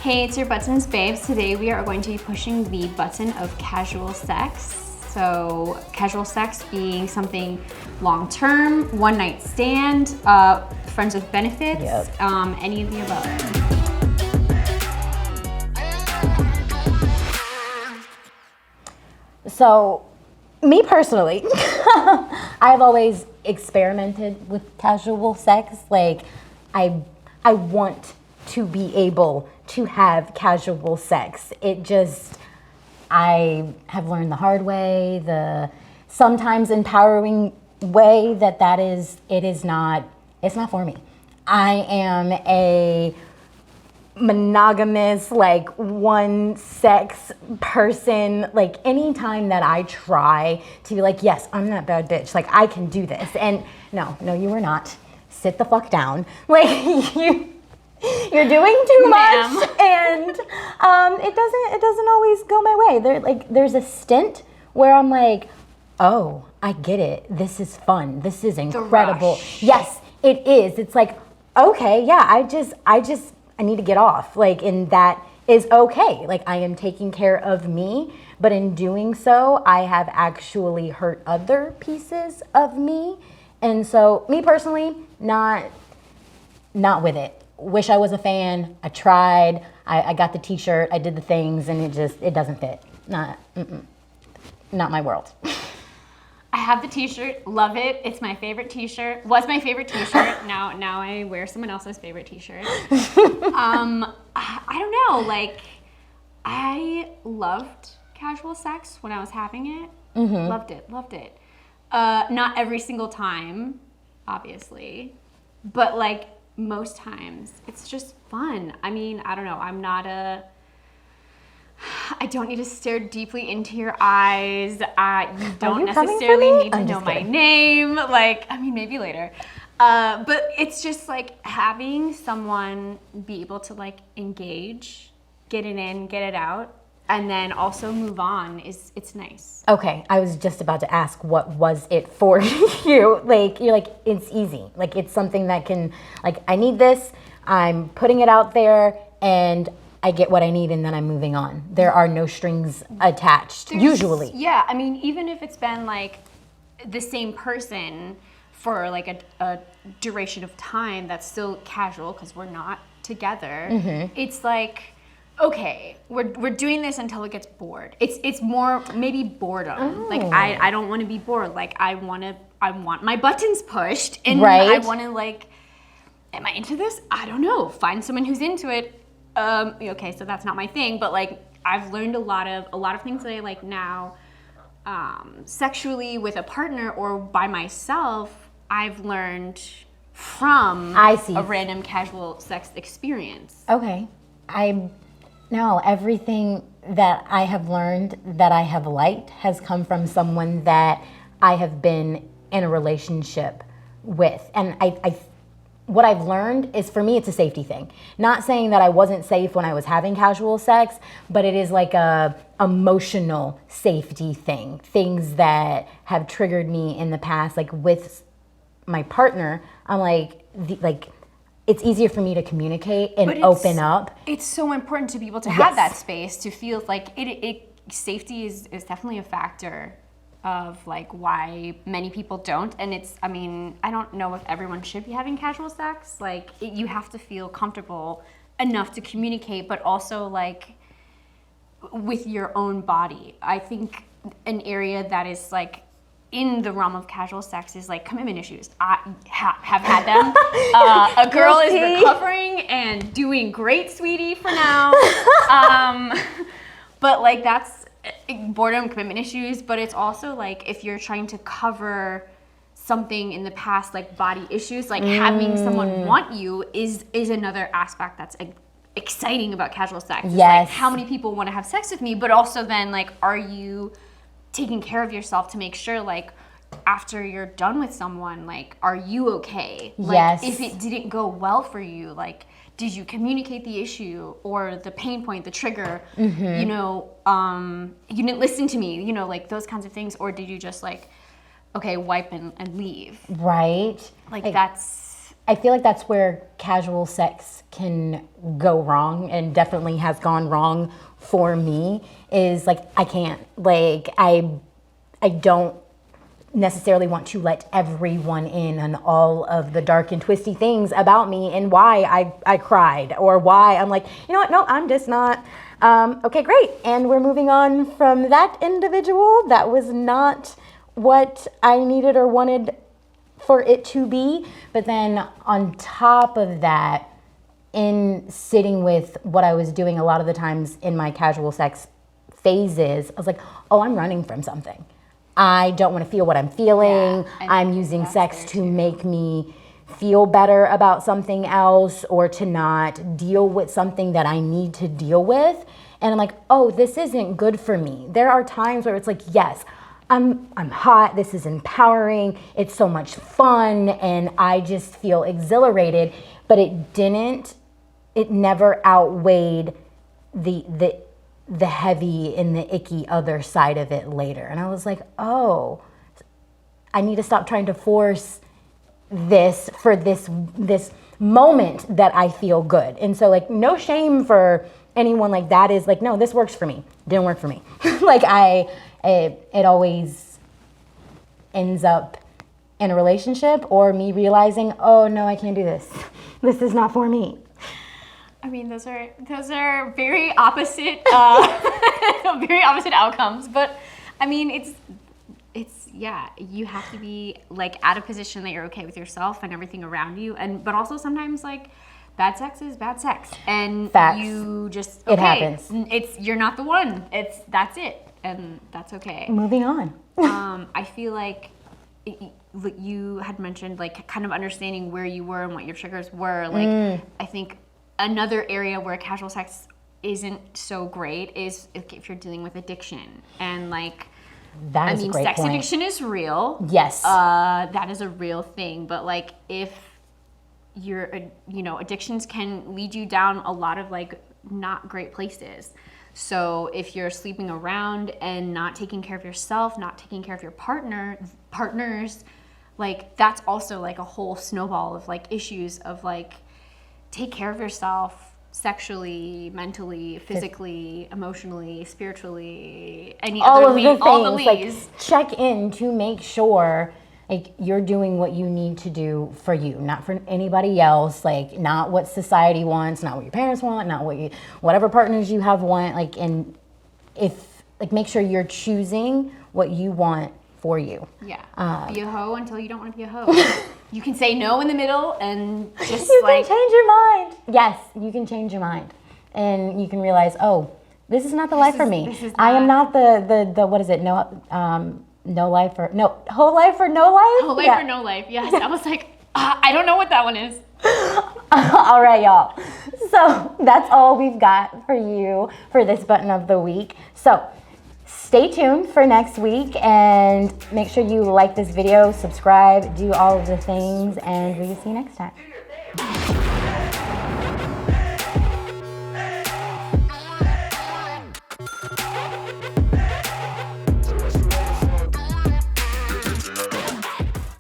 Hey, it's your Buttons babes. Today we are going to be pushing the button of casual sex. So casual sex being something long-term, one-night stand, friends with benefits, any of the above. So, me personally, I've always experimented with casual sex. Like, I want to be able to have casual sex. I have learned the hard way, the sometimes empowering way it's not for me. I am a monogamous, like, one sex person. Like, anytime that I try to be like, yes, I'm that bad bitch, like, I can do this, and no, you are not. Sit the fuck down. Like, you're doing too much, and it doesn't always go my way. There's a stint where I'm like, oh, I get it. This is fun. This is incredible. Yes, it is. It's like, okay, yeah, I need to get off. Like, and that is okay. Like, I am taking care of me, but in doing so, I have actually hurt other pieces of me. And so, me personally, not with it. Wish I was a fan. I tried. I got the t-shirt. I did the things, and it doesn't fit. Not my world. I have the t-shirt, love it. It's my favorite t-shirt. Was my favorite t-shirt. Now I wear someone else's favorite t-shirt. I don't know, like, I loved casual sex when I was having it. Mm-hmm. Loved it. Not every single time, obviously, but like most times, it's just fun. I mean, I don't know, I don't need to stare deeply into your eyes. You don't necessarily need to know my name. Like, I mean, maybe later. But it's just like having someone be able to like engage, get it in, get it out, and then also move on it's nice. Okay, I was just about to ask, what was it for you? Like, you're like, it's easy. Like, it's something that can, like, I need this, I'm putting it out there, and I get what I need, and then I'm moving on. There are no strings attached, usually. Yeah, I mean, even if it's been like the same person for like a duration of time, that's still casual because we're not together. Mm-hmm. It's like, okay, we're doing this until it gets bored. It's more maybe boredom. Oh. Like, I don't want to be bored. Like, I want my buttons pushed, and right. I want to, like, am I into this? I don't know. Find someone who's into it. Okay, so that's not my thing, but like, I've learned a lot of things that I like now, sexually with a partner or by myself. I've learned from a random casual sex experience. Okay, no, everything that I have learned that I have liked has come from someone that I have been in a relationship with, and what I've learned is, for me, it's a safety thing. Not saying that I wasn't safe when I was having casual sex, but it is like a emotional safety thing. Things that have triggered me in the past, like with my partner, I'm like, it's easier for me to communicate and open up. It's so important to be able to have that space to feel like safety is definitely a factor of like why many people don't. And I mean, I don't know if everyone should be having casual sex. Like, you have to feel comfortable enough to communicate, but also like with your own body. I think an area that is like in the realm of casual sex is like commitment issues. I have had them. A girl is recovering and doing great, sweetie, for now. But like, that's boredom, commitment issues, but it's also like if you're trying to cover something in the past, like body issues, like having someone want you is another aspect that's exciting about casual sex. It's like, how many people want to have sex with me, but also then like, are you taking care of yourself to make sure like after you're done with someone, like, are you okay? Like, if it didn't go well for you, like, did you communicate the issue or the pain point, the trigger? Mm-hmm. You know, you didn't listen to me, you know, like those kinds of things. Or did you just like, okay, wipe and leave? Right. Like, that's I feel like that's where casual sex can go wrong, and definitely has gone wrong for me, is like I can't, like I don't necessarily want to let everyone in on all of the dark and twisty things about me and why I cried, or why I'm like, you know what, no, I'm just not. Okay, great. And we're moving on from that individual. That was not what I needed or wanted for it to be. But then on top of that, in sitting with what I was doing a lot of the times in my casual sex phases, I was like, oh, I'm running from something. I don't want to feel what I'm feeling. I'm using sex to make me feel better about something else, or to not deal with something that I need to deal with. And I'm like, oh, this isn't good for me. There are times where it's like, yes, I'm hot, this is empowering, it's so much fun, and I just feel exhilarated, but it never outweighed the heavy and the icky other side of it later. And I was like, oh, I need to stop trying to force this for this moment that I feel good. And so, like, no shame for anyone, like, that is like, no, this works for me. Didn't work for me. Like, it always ends up in a relationship, or me realizing, oh no, I can't do this. This is not for me. I mean, those are very opposite, very opposite outcomes. But I mean, it's yeah. You have to be like at a position that you're okay with yourself and everything around you, but also sometimes like bad sex is bad sex, and Facts. You just It happens. You're not the one. That's it, and that's okay. Moving on. I feel like you had mentioned like kind of understanding where you were and what your triggers were. Like I think another area where casual sex isn't so great is if you're dealing with addiction, and like that is a great sex point. addiction is real. Yes. That is a real thing. But like if you're, addictions can lead you down a lot of like not great places. So if you're sleeping around and not taking care of yourself, not taking care of your partners, like that's also like a whole snowball of like issues of like, take care of yourself sexually, mentally, physically, emotionally, spiritually, all the things. Like, check in to make sure like you're doing what you need to do for you, not for anybody else, like not what society wants, not what your parents want, not whatever partners you have want, like, and make sure you're choosing what you want for you. Yeah. Be a hoe until you don't want to be a hoe. You can say no in the middle and just you can change your mind. Yes, you can change your mind. And you can realize, oh, this is not the life for me. I am not the what is it? No life or no whole life or no life? Whole life or no life. Yes. I was like, I don't know what that one is. All right, y'all. So that's all we've got for you for this button of the week. So stay tuned for next week, and make sure you like this video, subscribe, do all of the things, and we will see you next time.